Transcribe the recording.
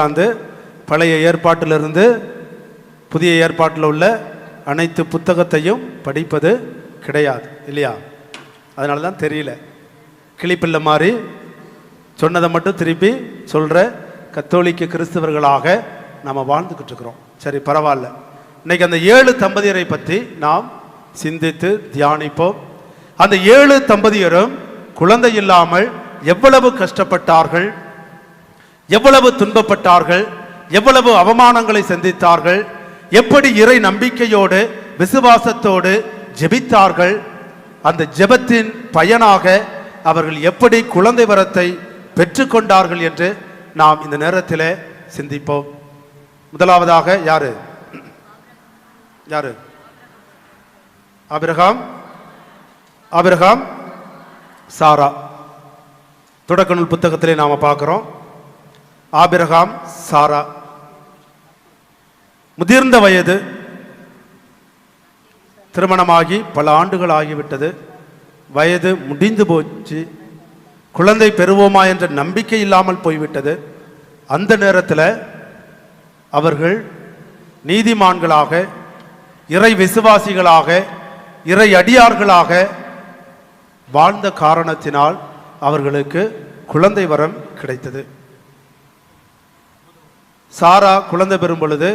வந்து பழைய ஏற்பாட்டிலிருந்து புதிய ஏற்பாட்டில் உள்ள அனைத்து புத்தகத்தையும் படிப்பது கிடையாது இல்லையா? அதனால தான் தெரியல. கிளிப்பிள்ளை மாதிரி சொன்னதை மட்டும் திருப்பி சொல்கிற கத்தோலிக்க கிறிஸ்தவர்களாக நாம் வாழ்ந்துக்கிட்டு இருக்கிறோம். சரி, பரவாயில்ல. இன்னைக்கு அந்த 7 தம்பதியரை பற்றி நாம் சிந்தித்து தியானிப்போம். அந்த 7 தம்பதியரும் குழந்தை இல்லாமல் எவ்வளவு கஷ்டப்பட்டார்கள், எவ்வளவு துன்பப்பட்டார்கள், எவ்வளவு அவமானங்களை சந்தித்தார்கள், எப்படி இறை நம்பிக்கையோடு விசுவாசத்தோடு ஜெபித்தார்கள், அந்த ஜெபத்தின் பயனாக அவர்கள் எப்படி குழந்தை வரத்தை பெற்றுக்கொண்டார்கள் என்று நாம் இந்த நேரத்தில் சிந்திப்போம். முதலாவதாக யாரு? ஆபிரகாம், சாரா. தொடக்க நூல் புத்தகத்திலே நாம பார்க்கிறோம். ஆபிரகாம், சாரா முதிர்ந்த வயது, திருமணமாகி பல ஆண்டுகள் ஆகிவிட்டது, வயது முடிந்து போச்சு, குழந்தை பெறுவோமா என்ற நம்பிக்கை இல்லாமல் போய்விட்டது. அந்த நேரத்தில் அவர்கள் நீதிமான்களாக, இறை விசுவாசிகளாக, இறை அடியார்களாக வாழ்ந்த காரணத்தினால் அவர்களுக்கு குழந்தை வரம் கிடைத்தது. சாரா குழந்தை பெறும் பொழுது